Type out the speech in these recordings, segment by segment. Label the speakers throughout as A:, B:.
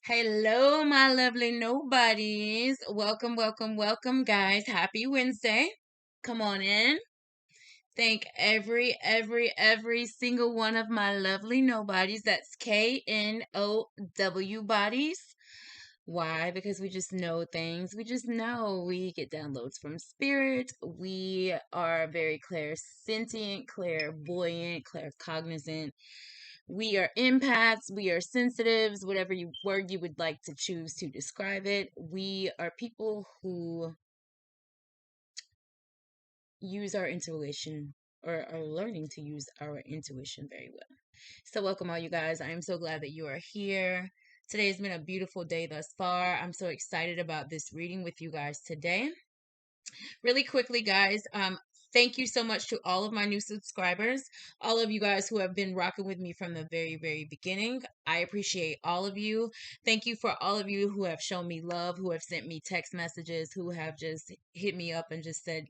A: Hello, my lovely nobodies. Welcome, welcome, welcome, guys. Happy Wednesday. Come on in. Thank every single one of my lovely nobodies. That's KNOW bodies. Why? Because we just know things. We just know we get downloads from spirit. We are very clairsentient, clairvoyant, claircognizant. We are empaths, we are sensitives, whatever word you would like to choose to describe it. We are people who use our intuition or are learning to use our intuition very well. So, welcome all you guys. I am so glad that you are here. Today has been a beautiful day thus far. I'm so excited about this reading with you guys today. Really quickly, guys, thank you so much to all of my new subscribers, all of you guys who have been rocking with me from the very beginning. I appreciate all of you. Thank you for all of you who have shown me love, who have sent me text messages, who have just hit me up and just said,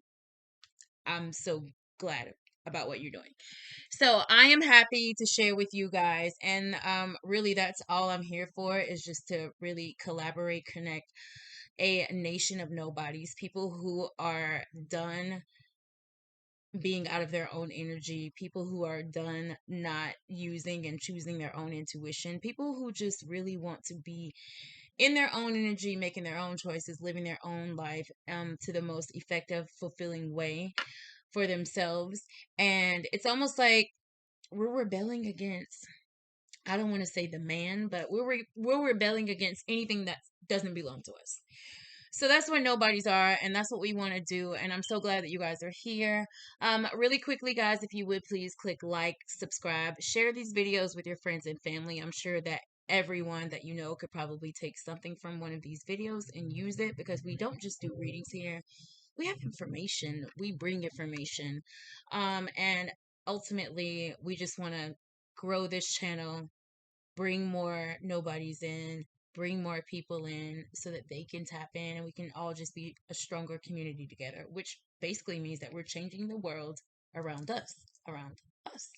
A: I'm so glad about what you're doing. So I am happy to share with you guys, and really that's all I'm here for, is just to really collaborate, connect a nation of nobodies, people who are done being out of their own energy, people who are done not using and choosing their own intuition, people who just really want to be in their own energy, making their own choices, living their own life to the most effective, fulfilling way for themselves. And it's almost like we're rebelling against, I don't want to say the man, but we're rebelling against anything that doesn't belong to us. So that's what nobodies are, and that's what we want to do. And I'm so glad that you guys are here. Really quickly, guys, if you would please click like, subscribe, share these videos with your friends and family. I'm sure that everyone that you know could probably take something from one of these videos and use it, because we don't just do readings here. We have information. We bring information. And ultimately, we just want to grow this channel, bring more nobodies in, bring more people in so that they can tap in and we can all just be a stronger community together, which basically means that we're changing the world around us, around us.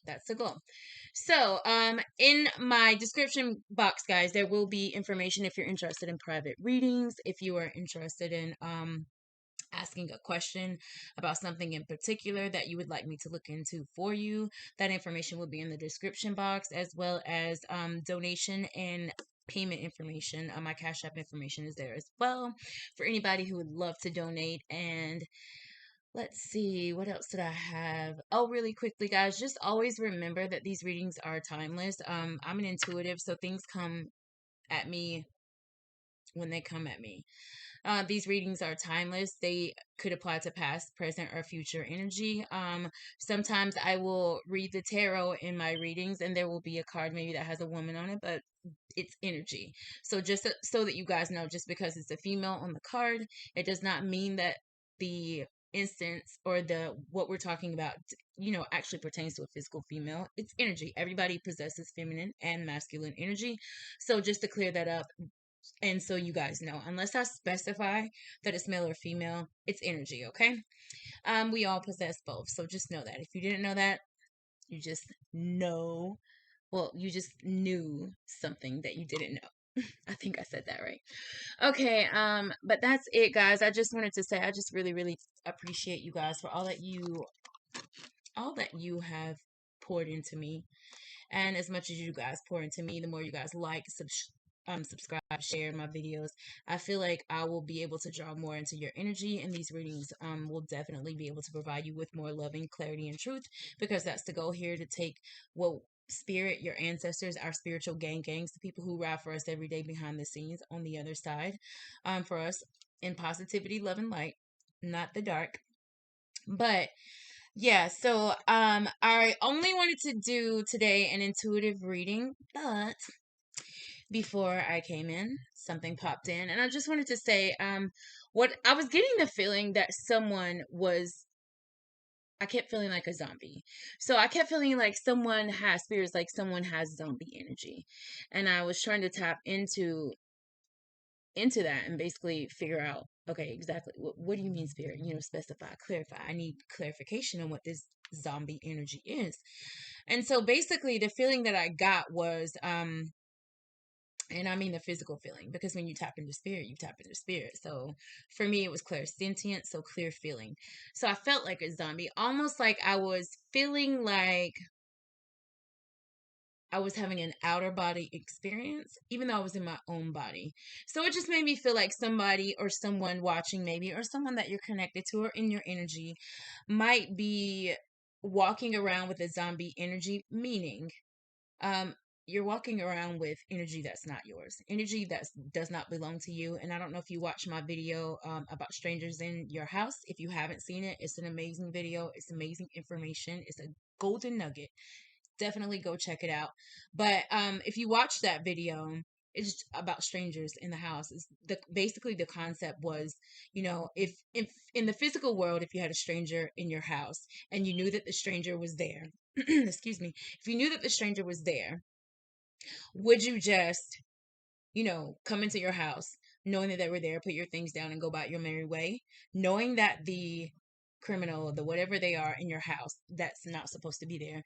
A: That's the goal. So, in my description box, guys, there will be information if you're interested in private readings, if you are interested in asking a question about something in particular that you would like me to look into for you. That information will be in the description box, as well as donation and payment information. My Cash App information is there as well for anybody who would love to donate. And let's see, what else did I have? Oh, really quickly, guys, just always remember that these readings are timeless. I'm an intuitive, so things come at me when they come at me. These readings are timeless. They could apply to past, present, or future energy. Sometimes I will read the tarot in my readings, and there will be a card maybe that has a woman on it, but it's energy. So just so that you guys know, just because it's a female on the card, it does not mean that the instance or the what we're talking about actually pertains to a physical female. It's energy. Everybody possesses feminine and masculine energy. So just to clear that up, and so you guys know, unless I specify that it's male or female, it's energy, okay? We all possess both. So just know that. If you didn't know that, you just know. Well, you just knew something that you didn't know. I think I said that right. Okay, but that's it, guys. I just wanted to say I just really appreciate you guys for all that you have poured into me. And as much as you guys pour into me, the more you guys like, subscribe, share my videos, I feel like I will be able to draw more into your energy, and these readings will definitely be able to provide you with more loving clarity and truth, because that's the goal here, to take what spirit, your ancestors, our spiritual gangs, the people who ride for us every day behind the scenes on the other side, for us in positivity, love, and light, not the dark. But yeah, so I only wanted to do today an intuitive reading, but before I came in, something popped in, and I just wanted to say, what I was getting the feeling that I kept feeling like a zombie. So I kept feeling like someone has spirits, like someone has zombie energy. And I was trying to tap into that and basically figure out, okay, exactly what do you mean, spirit? Specify, clarify. I need clarification on what this zombie energy is. And so basically the feeling that I got was And I mean the physical feeling, because when you tap into spirit, you tap into spirit. So for me, it was clairsentient, so clear feeling. So I felt like a zombie, almost like I was feeling like I was having an outer body experience, even though I was in my own body. So it just made me feel like somebody or someone watching, maybe, or someone that you're connected to or in your energy might be walking around with a zombie energy, meaning um, you're walking around with energy that's not yours, energy that does not belong to you. And I don't know if you watched my video about strangers in your house. If you haven't seen it, it's an amazing video. It's amazing information. It's a golden nugget. Definitely go check it out. But if you watch that video, it's about strangers in the house. It's basically the concept was, if in the physical world, if you had a stranger in your house and you knew that the stranger was there, excuse me, if you knew that the stranger was there, would you just, come into your house knowing that they were there, put your things down and go about your merry way, knowing that the criminal, the whatever they are in your house that's not supposed to be there,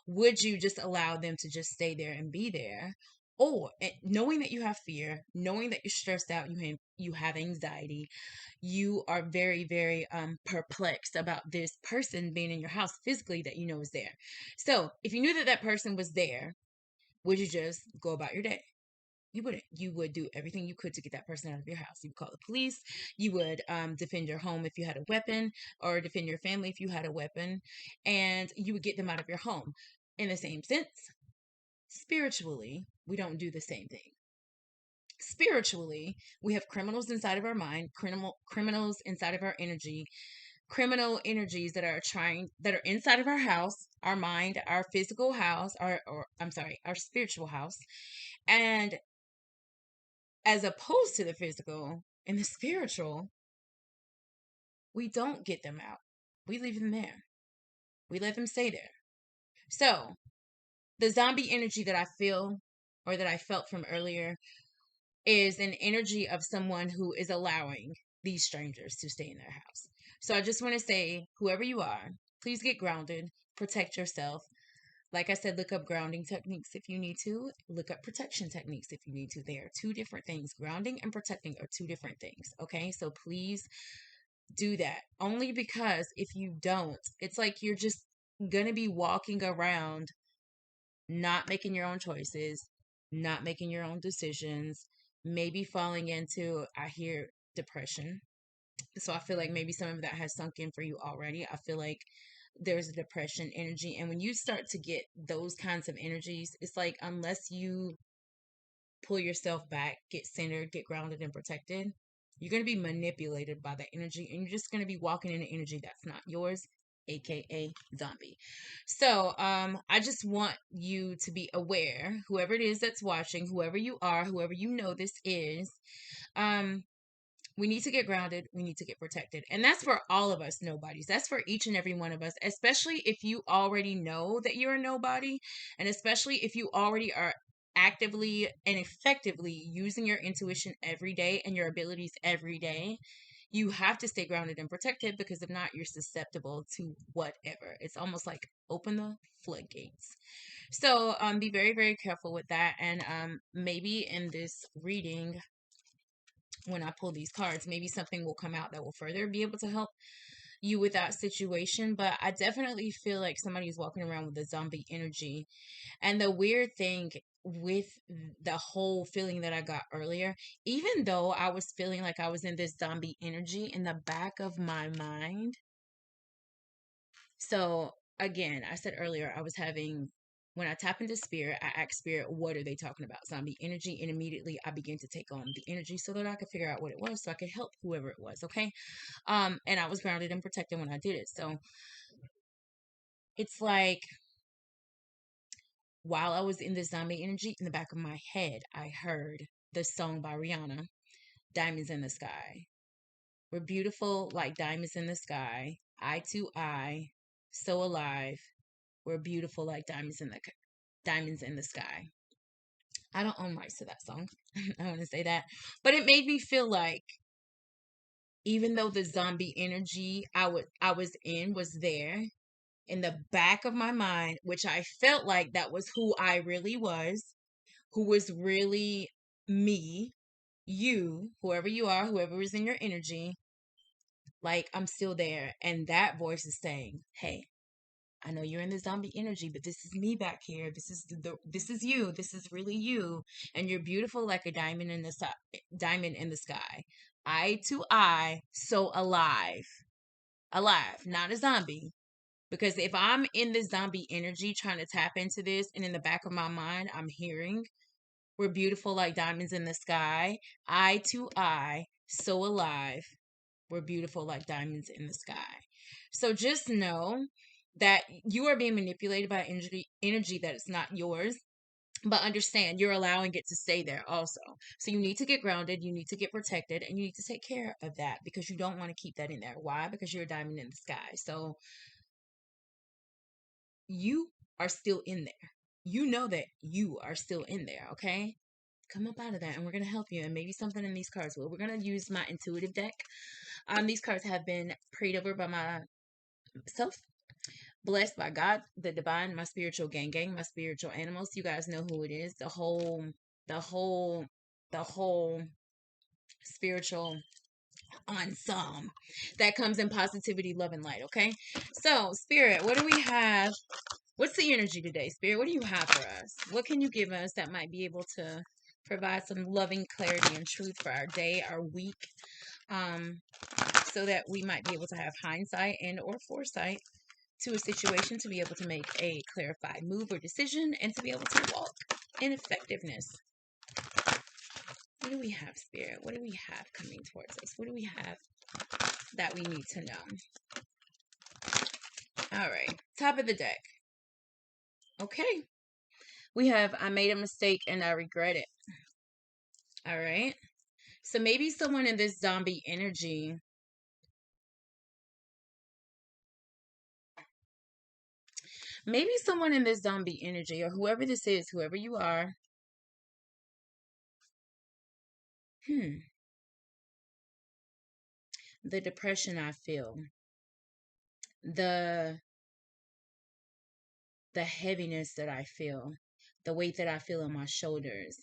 A: would you just allow them to just stay there and be there? Or knowing that you have fear, knowing that you're stressed out, you have anxiety, you are very, very perplexed about this person being in your house physically that you know is there. So if you knew that that person was there, would you just go about your day? You wouldn't. You would do everything you could to get that person out of your house. You would call the police. You would defend your home if you had a weapon, or defend your family if you had a weapon, and you would get them out of your home. In the same sense, spiritually, we don't do the same thing. Spiritually, we have criminals inside of our mind, criminals inside of our energy, criminal energies that are inside of our house, our mind, our physical house, or I'm sorry, our spiritual house. And as opposed to the physical and the spiritual, we don't get them out. We leave them there. We let them stay there. So, the zombie energy that I feel, or that I felt from earlier, is an energy of someone who is allowing these strangers to stay in their house. So, I just want to say, whoever you are, please get grounded, protect yourself. Like I said, look up grounding techniques if you need to. Look up protection techniques if you need to. They are two different things. Grounding and protecting are two different things. Okay. So please do that. Only because if you don't, it's like you're just going to be walking around not making your own choices, not making your own decisions, maybe falling into, I hear, depression. So I feel like maybe some of that has sunk in for you already. I feel like there's a depression energy. And when you start to get those kinds of energies, it's like unless you pull yourself back, get centered, get grounded and protected, you're going to be manipulated by that energy, and you're just going to be walking in an energy that's not yours, aka zombie. So I just want you to be aware, whoever it is that's watching, whoever you are, whoever you know this is, um we need to get grounded. We need to get protected. And that's for all of us nobodies. That's for each and every one of us, especially if you already know that you're a nobody. And especially if you already are actively and effectively using your intuition every day and your abilities every day. You have to stay grounded and protected, because if not, you're susceptible to whatever. It's almost like open the floodgates. So be very, very careful with that. And maybe in this reading, when I pull these cards, maybe something will come out that will further be able to help you with that situation. But I definitely feel like somebody's walking around with a zombie energy. And the weird thing with the whole feeling that I got earlier, even though I was feeling like I was in this zombie energy in the back of my mind. So again, I said earlier, when I tap into spirit, I ask spirit, what are they talking about? Zombie energy. And immediately I begin to take on the energy so that I could figure out what it was, so I could help whoever it was. Okay. And I was grounded and protected when I did it. So it's like, while I was in the zombie energy, in the back of my head, I heard the song by Rihanna, Diamonds in the Sky. We're beautiful like diamonds in the sky, eye to eye, so alive. We're beautiful like diamonds in the sky. I don't own rights to that song. I want to say that. But it made me feel like, even though the zombie energy I was in was there, in the back of my mind, which I felt like that was who I really was, who was really me, you, whoever you are, whoever is in your energy, like I'm still there. And that voice is saying, hey, I know you're in the zombie energy, but this is me back here. This is you. This is really you, and you're beautiful like a diamond in the diamond in the sky. Eye to eye, so alive, alive, not a zombie. Because if I'm in the zombie energy trying to tap into this, and in the back of my mind, I'm hearing we're beautiful like diamonds in the sky, eye to eye, so alive. We're beautiful like diamonds in the sky. So just know that you are being manipulated by energy that is not yours. But understand, you're allowing it to stay there also. So you need to get grounded, you need to get protected, and you need to take care of that because you don't want to keep that in there. Why? Because you're a diamond in the sky. So you are still in there. You know that you are still in there, okay? Come up out of that, and we're going to help you. And maybe something in these cards will. We're going to use my intuitive deck. These cards have been prayed over by myself, blessed by God, the divine, my spiritual gang, my spiritual animals. You guys know who it is. The whole, the whole spiritual ensemble that comes in positivity, love, and light. Okay. So, Spirit, what do we have? What's the energy today, Spirit? What do you have for us? What can you give us that might be able to provide some loving clarity and truth for our day, our week, um, so that we might be able to have hindsight and or foresight to a situation to be able to make a clarified move or decision and to be able to walk in effectiveness. What do we have, Spirit? What do we have coming towards us? What do we have that we need to know? All right, top of the deck. Okay, we have I made a mistake and I regret it. All right, so maybe someone in this zombie energy, or whoever this is, whoever you are, the depression I feel, the heaviness that I feel, the weight that I feel on my shoulders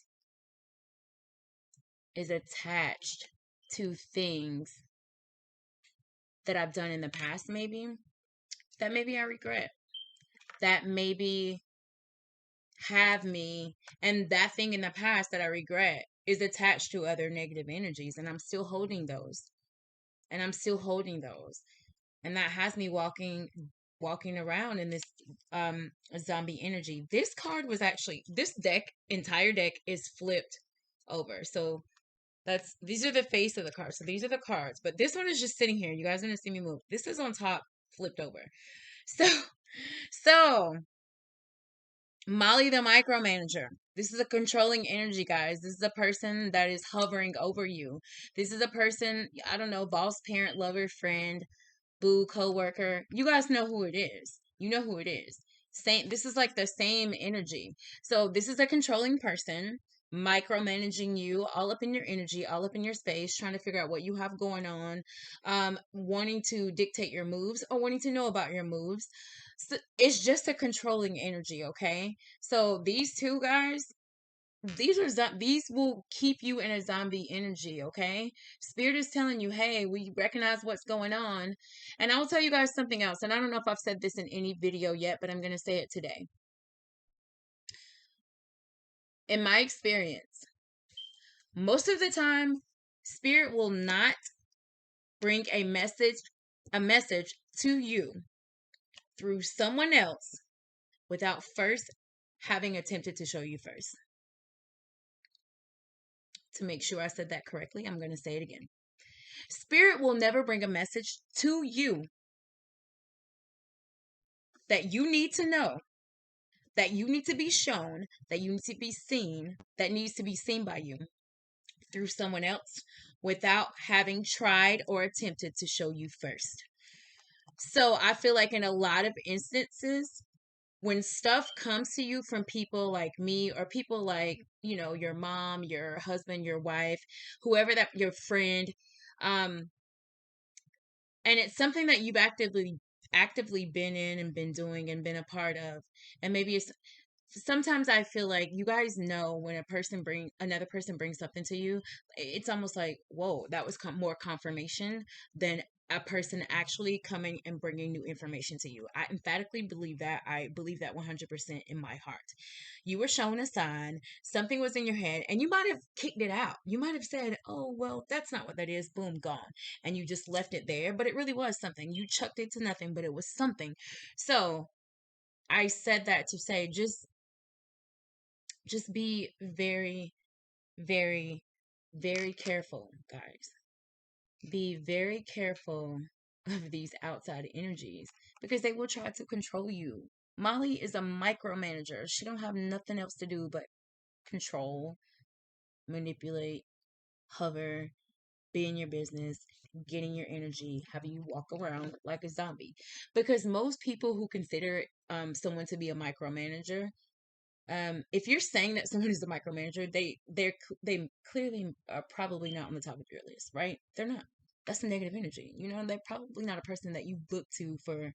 A: is attached to things that I've done in the past, maybe that maybe I regret, that maybe have me, and that thing in the past that I regret is attached to other negative energies, and I'm still holding those, and I'm still holding those, and that has me walking around in this zombie energy. This card was actually, this entire deck is flipped over. So these are the face of the cards. So these are the cards, but this one is just sitting here. You guys are gonna see me move. This is on top, flipped over. So Molly the micromanager. This is a controlling energy, guys. This is a person that is hovering over you. This is a person, I don't know, boss, parent, lover, friend, boo, coworker. You guys know who it is. You know who it is. This is like the same energy. So this is a controlling person micromanaging you, all up in your energy, all up in your space, trying to figure out what you have going on, wanting to dictate your moves or wanting to know about your moves. So it's just a controlling energy, okay? So these two guys, these will keep you in a zombie energy, okay? Spirit is telling you, hey, we recognize what's going on. And I'll tell you guys something else, and I don't know if I've said this in any video yet, but I'm going to say it today. In my experience, most of the time, Spirit will not bring a message to you through someone else without first having attempted to show you first. To make sure I said that correctly, I'm going to say it again. Spirit will never bring a message to you that you need to know, that you need to be shown, that you need to be seen, that needs to be seen by you through someone else without having tried or attempted to show you first. So I feel like in a lot of instances, when stuff comes to you from people like me or people like, you know, your mom, your husband, your wife, whoever that, your friend, and it's something that you've actively been in and been doing and been a part of, and maybe it's sometimes I feel like you guys know when another person brings something to you, it's almost like, whoa, that was more confirmation than a person actually coming and bringing new information to you. I emphatically believe that. I believe that 100% in my heart. You were shown a sign, something was in your head, and you might have kicked it out. You might have said, oh, well, that's not what that is. Boom, gone. And you just left it there, but it really was something. You chucked it to nothing, but it was something. So I said that to say, just be very, very, very careful, guys. Be very careful of these outside energies because they will try to control you. Molly is a micromanager. She don't have nothing else to do but control, manipulate, hover, be in your business, get in your energy, have you walk around like a zombie. Because most people who consider someone to be a micromanager, if you're saying that someone is a micromanager, they clearly are probably not on the top of your list, right? They're not. That's a negative energy. They're probably not a person that you look to for,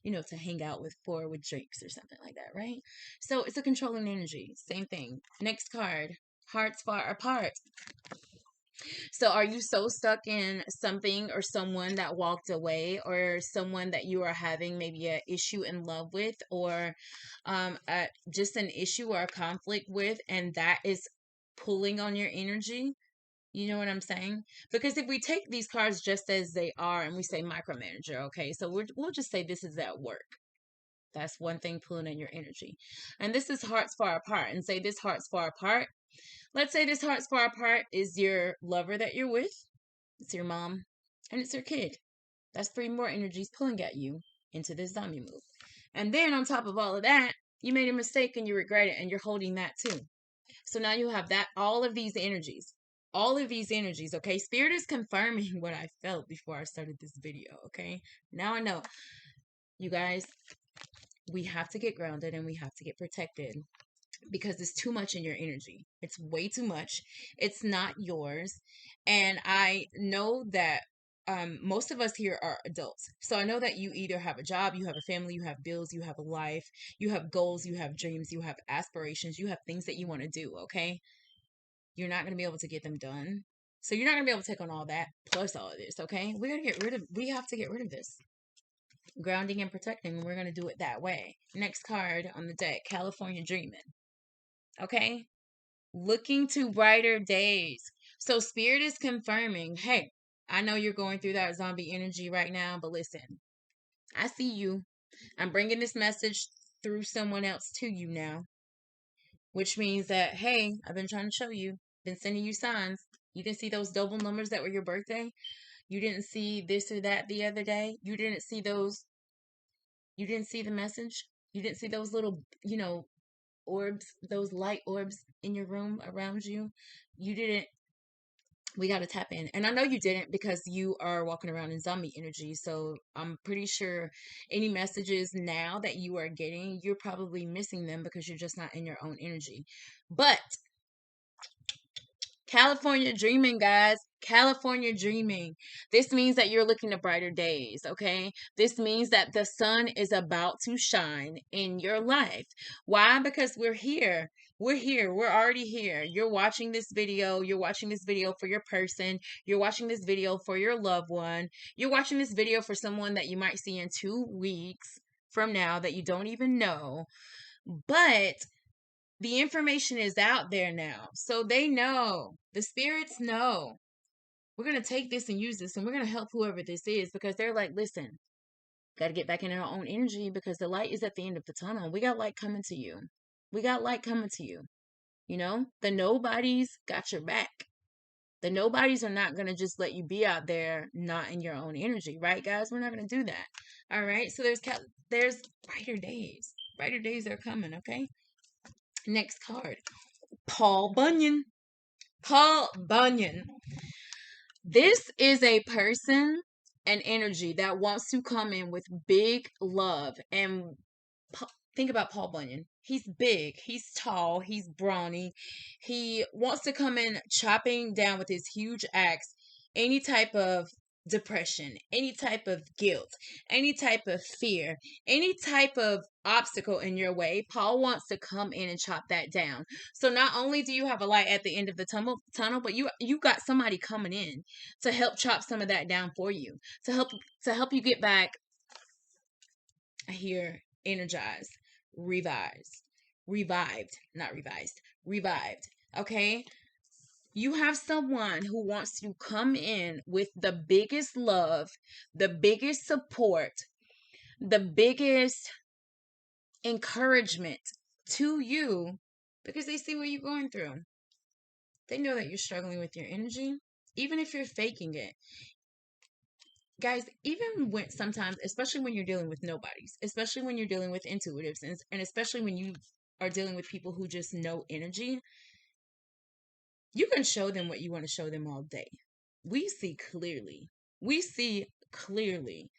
A: to hang out with drinks or something like that, right? So it's a controlling energy. Same thing. Next card. Hearts far apart. So are you so stuck in something or someone that walked away, or someone that you are having maybe an issue in love with, or just an issue or a conflict with, and that is pulling on your energy? You know what I'm saying? Because if we take these cards just as they are and we say micromanager, okay, so we'll just say this is at work. That's one thing pulling in your energy. And this is hearts far apart, and say this hearts far apart. Let's say this hearts far apart is your lover that you're with, it's your mom, and it's your kid. That's three more energies pulling at you into this zombie move. And then on top of all of that, you made a mistake and you regret it, and you're holding that too. So now you have that, all of these energies. All of these energies, okay? Spirit is confirming what I felt before I started this video, okay? Now I know. You guys, we have to get grounded and we have to get protected because it's too much in your energy. It's way too much. It's not yours. And I know that most of us here are adults. So I know that you either have a job, you have a family, you have bills, you have a life, you have goals, you have dreams, you have aspirations, you have things that you want to do, okay? You're not going to be able to get them done. So you're not going to be able to take on all that plus all of this, okay? We have to get rid of this. Grounding and protecting, we're going to do it that way. Next card on the deck, California Dreaming. Okay? Looking to brighter days. So Spirit is confirming, hey, I know you're going through that zombie energy right now, but listen, I see you. I'm bringing this message through someone else to you now, which means that, hey, I've been trying to show you, been sending you signs. You didn't see those double numbers that were your birthday. You didn't see this or that the other day. You didn't see those. You didn't see the message. You didn't see those little, orbs, those light orbs in your room around you. You didn't. We got to tap in. And I know you didn't because you are walking around in zombie energy. So I'm pretty sure any messages now that you are getting, you're probably missing them because you're just not in your own energy. But California dreaming, guys. California dreaming. This means that you're looking to brighter days, okay? This means that the sun is about to shine in your life. Why? Because we're here. We're here. We're already here. You're watching this video. You're watching this video for your person. You're watching this video for your loved one. You're watching this video for someone that you might see in 2 weeks from now that you don't even know. But the information is out there now. So they know. The spirits know. We're going to take this and use this, and we're going to help whoever this is, because they're like, listen, got to get back in our own energy because the light is at the end of the tunnel. We got light coming to you. We got light coming to you. The nobodies got your back. The nobodies are not going to just let you be out there not in your own energy, right, guys? We're not going to do that. All right? So there's brighter days. Brighter days are coming, okay? Next card. Paul Bunyan. Paul Bunyan. This is a person and energy that wants to come in with big love. And think about Paul Bunyan. He's big, he's tall, he's brawny. He wants to come in chopping down with his huge axe any type of depression, any type of guilt, any type of fear, any type of obstacle in your way, Paul wants to come in and chop that down. So not only do you have a light at the end of the tunnel, but you got somebody coming in to help chop some of that down for you, to help you get back here energized, not revised, revived. Okay? You have someone who wants to come in with the biggest love, the biggest support, the biggest encouragement to you because they see what you're going through. They know that you're struggling with your energy, even if you're faking it. Guys, even when sometimes, especially when you're dealing with nobodies, especially when you're dealing with intuitives, and especially when you are dealing with people who just know energy, you can show them what you want to show them all day. We see clearly. We see clearly.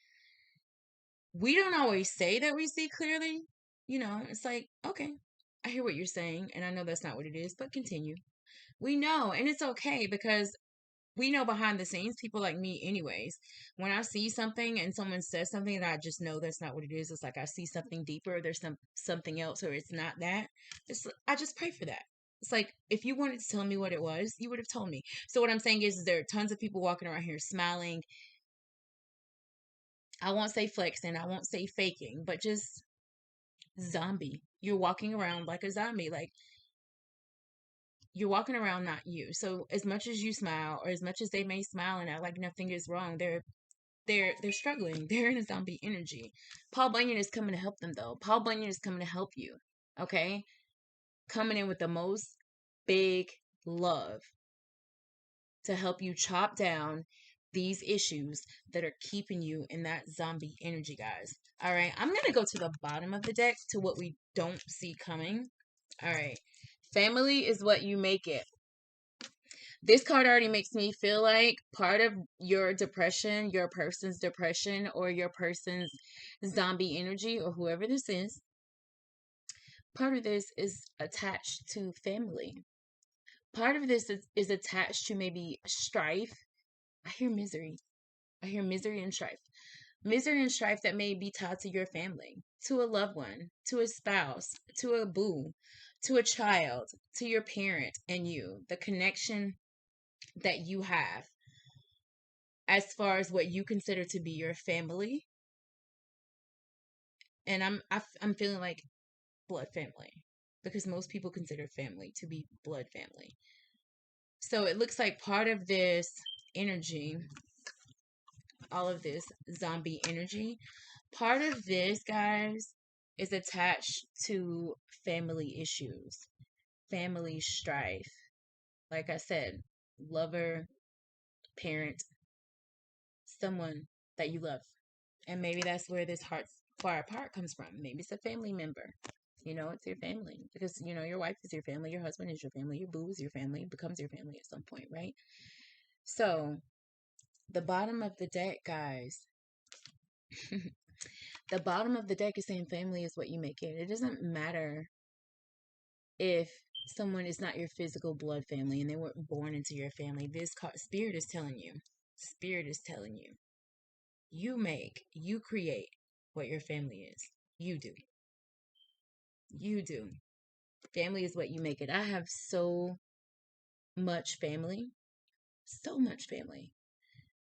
A: We don't always say that we see clearly. It's like, okay, I hear what you're saying, and I know that's not what it is, but continue. We know, and it's okay because we know behind the scenes, people like me, anyways, when I see something and someone says something and I just know that's not what it is, it's like I see something deeper, there's something else, or it's not that. I just pray for that. It's like, if you wanted to tell me what it was, you would have told me. So what I'm saying is there are tons of people walking around here smiling. I won't say flexing, I won't say faking, but just zombie. You're walking around like a zombie. Like, you're walking around not you. So as much as you smile, or as much as they may smile and act like nothing is wrong, they're struggling. They're in a zombie energy. Paul Bunyan is coming to help them, though. Paul Bunyan is coming to help you. Okay? Coming in with the most big love to help you chop down these issues that are keeping you in that zombie energy, guys. All right, I'm going to go to the bottom of the deck to what we don't see coming. All right. Family is what you make it. This card already makes me feel like part of your depression, your person's depression, or your person's zombie energy, or whoever this is, part of this is attached to family. Part of this is attached to maybe strife. I hear misery. I hear misery and strife. Misery and strife that may be tied to your family, to a loved one, to a spouse, to a boo, to a child, to your parent and you. The connection that you have as far as what you consider to be your family. And I'm feeling like blood family, because most people consider family to be blood family. So it looks like part of this energy, all of this zombie energy, part of this, guys, is attached to family issues, family strife. Like I said, lover, parent, someone that you love. And maybe that's where this heart's far apart comes from. Maybe it's a family member. It's your family. Because, your wife is your family, your husband is your family, your boo is your family, it becomes your family at some point, right? So, the bottom of the deck, guys, the bottom of the deck is saying family is what you make it. It doesn't matter if someone is not your physical blood family and they weren't born into your family. This spirit is telling you. Spirit is telling you. You create what your family is. You do. You do. Family is what you make it. I have so much family. So much family.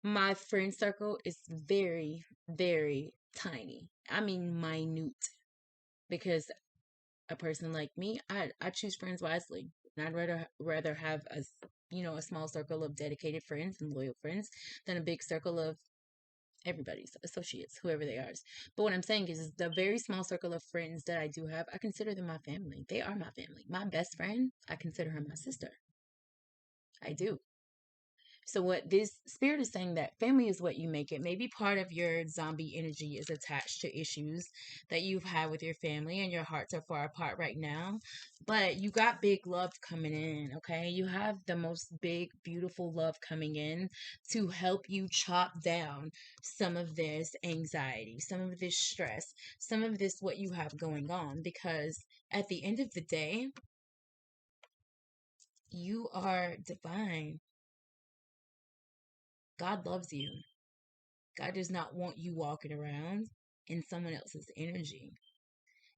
A: My friend circle is very, very tiny. I mean, minute. Because a person like me, I choose friends wisely. And I'd rather have a small circle of dedicated friends and loyal friends than a big circle of everybody's associates, whoever they are. But what I'm saying is the very small circle of friends that I do have, I consider them my family. They are my family. My best friend, I consider her my sister. I do. So what this spirit is saying, that family is what you make it. Maybe part of your zombie energy is attached to issues that you've had with your family and your hearts are far apart right now. But you got big love coming in, okay? You have the most big, beautiful love coming in to help you chop down some of this anxiety, some of this stress, some of this what you have going on. Because at the end of the day, you are divine. God loves you. God does not want you walking around in someone else's energy.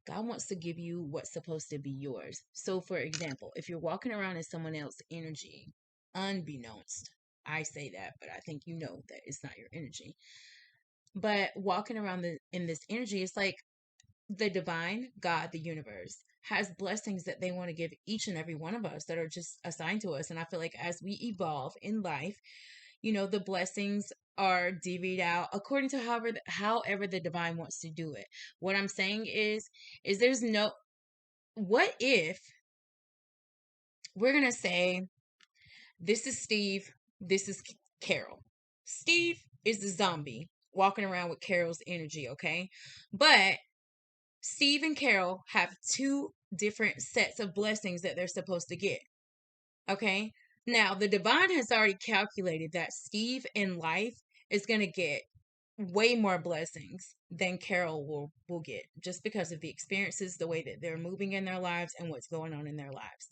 A: God wants to give you what's supposed to be yours. So, for example, if you're walking around in someone else's energy, unbeknownst, I say that, but I think you know that it's not your energy. But walking around in this energy, it's like the divine, God, the universe, has blessings that they want to give each and every one of us that are just assigned to us. And I feel like as we evolve in life, the blessings are divvied out according to however the divine wants to do it. What I'm saying is there's no, what if we're going to say, this is Steve, this is Carol. Steve is the zombie walking around with Carol's energy, okay? But Steve and Carol have two different sets of blessings that they're supposed to get. Okay? Now, the divine has already calculated that Steve in life is going to get way more blessings than Carol will get, just because of the experiences, the way that they're moving in their lives, and what's going on in their lives.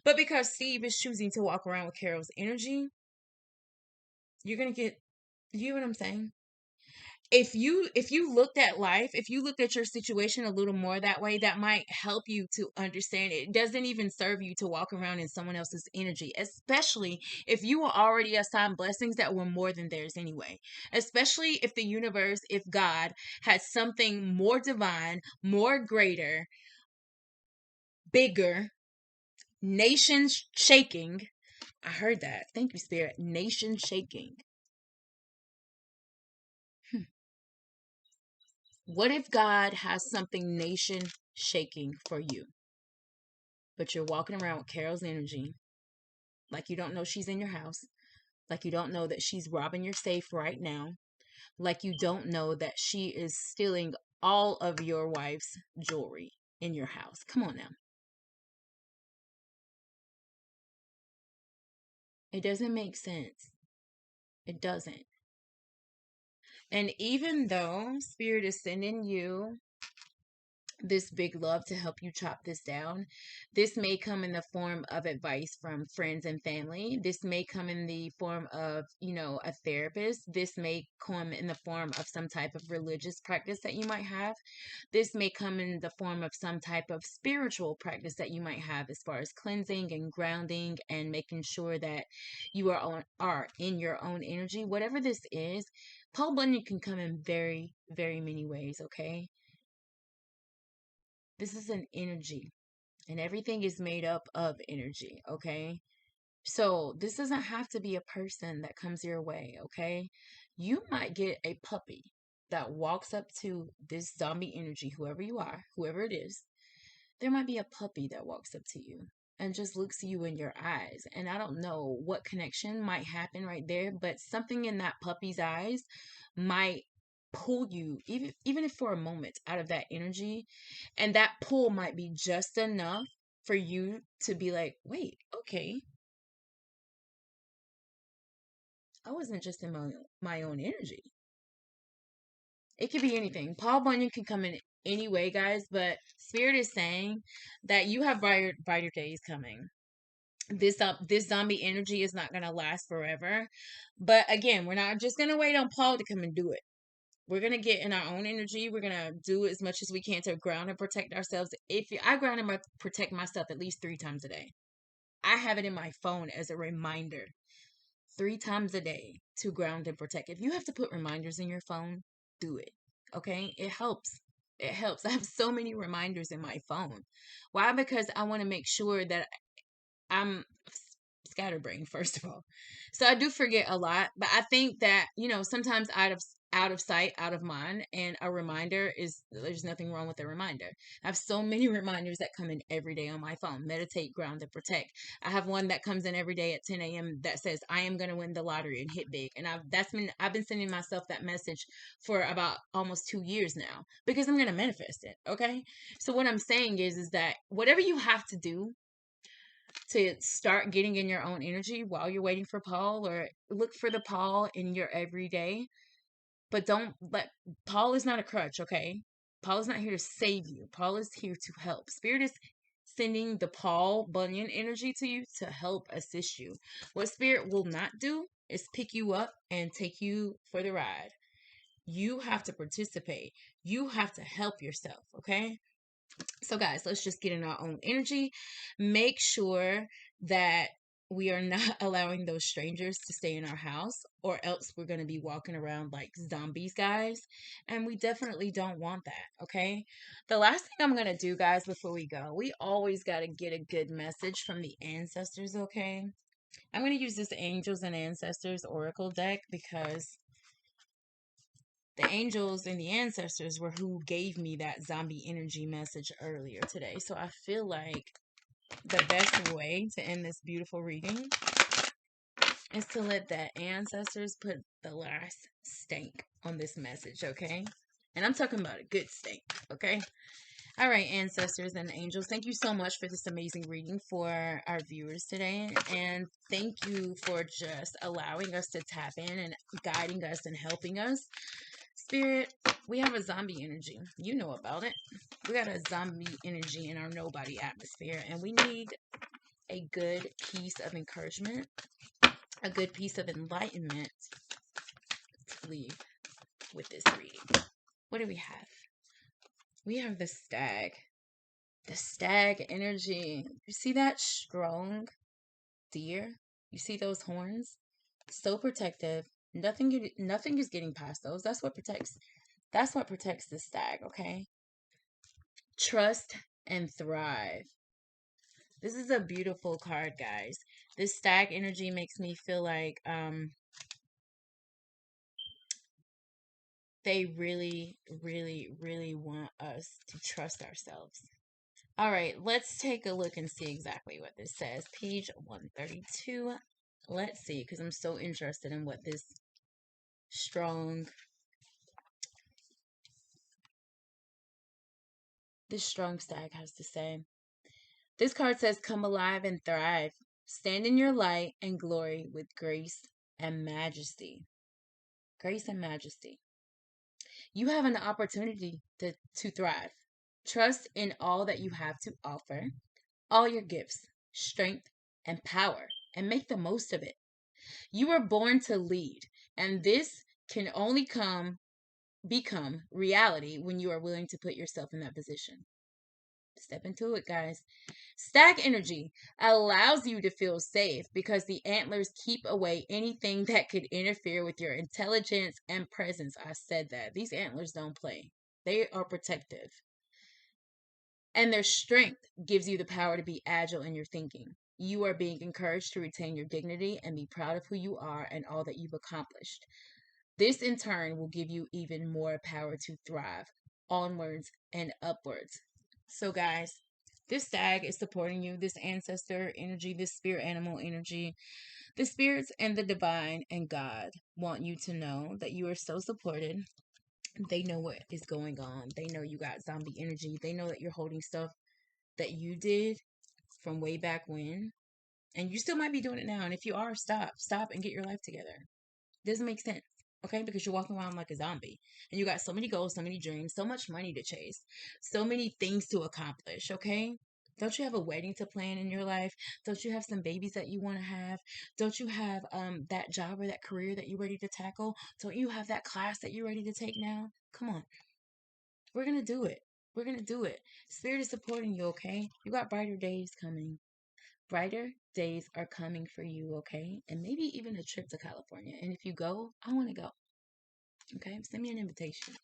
A: But because Steve is choosing to walk around with Carol's energy, you're going to get, you know what I'm saying? If you looked at life, if you looked at your situation a little more that way, that might help you to understand it doesn't even serve you to walk around in someone else's energy, especially if you were already assigned blessings that were more than theirs anyway. Especially if the universe, if God had something more divine, more greater, bigger, nation shaking. I heard that. Thank you, Spirit. Nation shaking. What if God has something nation shaking for you, but you're walking around with Carol's energy, like you don't know she's in your house, like you don't know that she's robbing your safe right now, like you don't know that she is stealing all of your wife's jewelry in your house? Come on now. It doesn't make sense. It doesn't. And even though Spirit is sending you this big love to help you chop this down, this may come in the form of advice from friends and family. This may come in the form of, a therapist. This may come in the form of some type of religious practice that you might have. This may come in the form of some type of spiritual practice that you might have, as far as cleansing and grounding and making sure that you are in your own energy. Whatever this is, Paul Bunyan can come in very, very many ways, okay? This is an energy, and everything is made up of energy, okay? So this doesn't have to be a person that comes your way, okay? You might get a puppy that walks up to this zombie energy, whoever you are, whoever it is. There might be a puppy that walks up to you and just looks you in your eyes. And I don't know what connection might happen right there, but something in that puppy's eyes might pull you, even if for a moment, out of that energy. And that pull might be just enough for you to be like, wait, okay, I wasn't just in my own energy. It could be anything. Paul Bunyan can come in any way, guys, but Spirit is saying that you have brighter days coming. This zombie energy is not going to last forever. But again, we're not just going to wait on Paul to come and do it. We're going to get in our own energy. We're going to do as much as we can to ground and protect ourselves. I ground and protect myself at least 3 times a day. I have it in my phone as a reminder 3 times a day to ground and protect. If you have to put reminders in your phone, do it. Okay? It helps. It helps. I have so many reminders in my phone. Why? Because I want to make sure that I'm scatterbrained, first of all. So I do forget a lot, but I think that, sometimes out of sight, out of mind, and a reminder there's nothing wrong with a reminder. I have so many reminders that come in every day on my phone. Meditate, ground, and protect. I have one that comes in every day at 10 a.m. that says, I am going to win the lottery and hit big. And I've been sending myself that message for about almost 2 years now, because I'm going to manifest it. Okay. So what I'm saying is that whatever you have to do to start getting in your own energy while you're waiting for Paul, or look for the Paul in your everyday. But don't let Paul is not a crutch, okay? Paul is not here to save you. Paul is here to help. Spirit is sending the Paul Bunyan energy to you to help assist you. What Spirit will not do is pick you up and take you for the ride. You have to participate. You have to help yourself, okay? So, guys, let's just get in our own energy. Make sure that we are not allowing those strangers to stay in our house, or else we're going to be walking around like zombies, guys. And we definitely don't want that, okay? The last thing I'm going to do, guys, before we go, we always got to get a good message from the ancestors, okay? I'm going to use this Angels and Ancestors Oracle deck because the angels and the ancestors were who gave me that zombie energy message earlier today. So I feel like the best way to end this beautiful reading is to let the ancestors put the last stank on this message, okay? And I'm talking about a good stank, okay? All right, ancestors and angels, thank you so much for this amazing reading for our viewers today. And thank you for just allowing us to tap in and guiding us and helping us. Spirit, we have a zombie energy. You know about it. We got a zombie energy in our KNOWbody atmosphere, and we need a good piece of encouragement, a good piece of enlightenment to leave with this reading. What do we have? We have the stag. The stag energy. You see that strong deer? You see those horns? So protective. Nothing is getting past those. That's what protects the stag, okay? Trust and thrive. This is a beautiful card, guys. This stag energy makes me feel like they really, really, really want us to trust ourselves. All right, let's take a look and see exactly what this says. Page 132. Let's see, because I'm so interested in what this strong stag has to say. This card says, come alive and thrive. Stand in your light and glory with grace and majesty. Grace and majesty. You have an opportunity to thrive. Trust in all that you have to offer, all your gifts, strength, and power, and make the most of it. You were born to lead, and this can only become reality when you are willing to put yourself in that position. Step into it, guys. Stag energy allows you to feel safe because the antlers keep away anything that could interfere with your intelligence and presence. I said that. These antlers don't play. They are protective. And their strength gives you the power to be agile in your thinking. You are being encouraged to retain your dignity and be proud of who you are and all that you've accomplished. This in turn will give you even more power to thrive onwards and upwards. So, guys, this stag is supporting you, this ancestor energy, this spirit animal energy. The spirits and the divine and God want you to know that you are so supported. They know what is going on. They know you got zombie energy. They know that you're holding stuff that you did from way back when. And you still might be doing it now. And if you are, stop. Stop and get your life together. Doesn't make sense. Okay, because you're walking around like a zombie and you got so many goals, so many dreams, so much money to chase, so many things to accomplish. Okay, don't you have a wedding to plan in your life? Don't you have some babies that you want to have? Don't you have that job or that career that you're ready to tackle? Don't you have that class that you're ready to take now? Come on, we're gonna do it. We're gonna do it. Spirit is supporting you. Okay, you got brighter days coming. Brighter days are coming for you, okay? And maybe even a trip to California. And if you go, I want to go. Okay? Send me an invitation.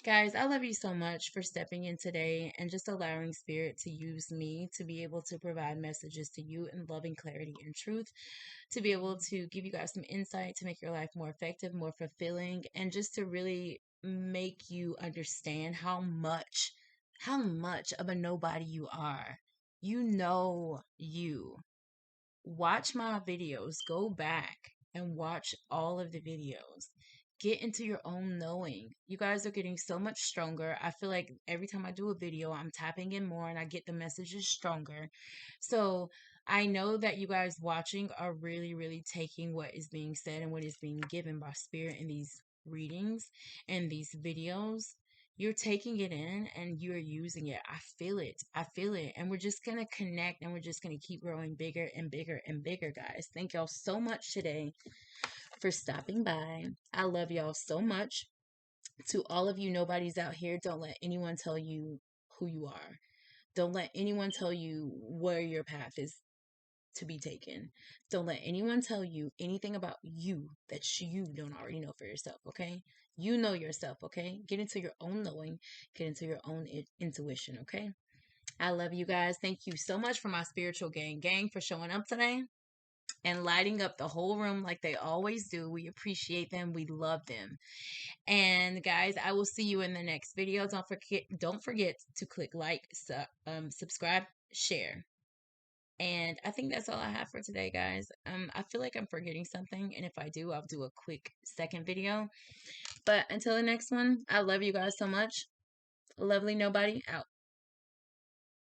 A: Guys, I love you so much for stepping in today and just allowing Spirit to use me to be able to provide messages to you in loving clarity and truth, to be able to give you guys some insight to make your life more effective, more fulfilling, and just to really make you understand how much of a nobody you are. You know you. Watch my videos. Go back and watch all of the videos. Get into your own knowing. You guys are getting so much stronger. I feel like every time I do a video, I'm tapping in more and I get the messages stronger. So I know that you guys watching are really, really taking what is being said and what is being given by Spirit in these readings and these videos. You're taking it in and you're using it. I feel it. I feel it. And we're just going to connect and we're just going to keep growing bigger and bigger and bigger, guys. Thank y'all so much today for stopping by. I love y'all so much. To all of you nobodies out here, don't let anyone tell you who you are. Don't let anyone tell you where your path is to be taken. Don't let anyone tell you anything about you that you don't already know for yourself, okay? You know yourself, okay? Get into your own knowing, get into your own intuition, okay? I love you guys. Thank you so much for my spiritual gang for showing up today and lighting up the whole room like they always do. We appreciate them. We love them. And guys, I will see you in the next video. Don't forget to click like, subscribe, share. And I think that's all I have for today, guys. I feel like I'm forgetting something, and if I do, I'll do a quick second video. But until the next one, I love you guys so much. Lovely Nobody out.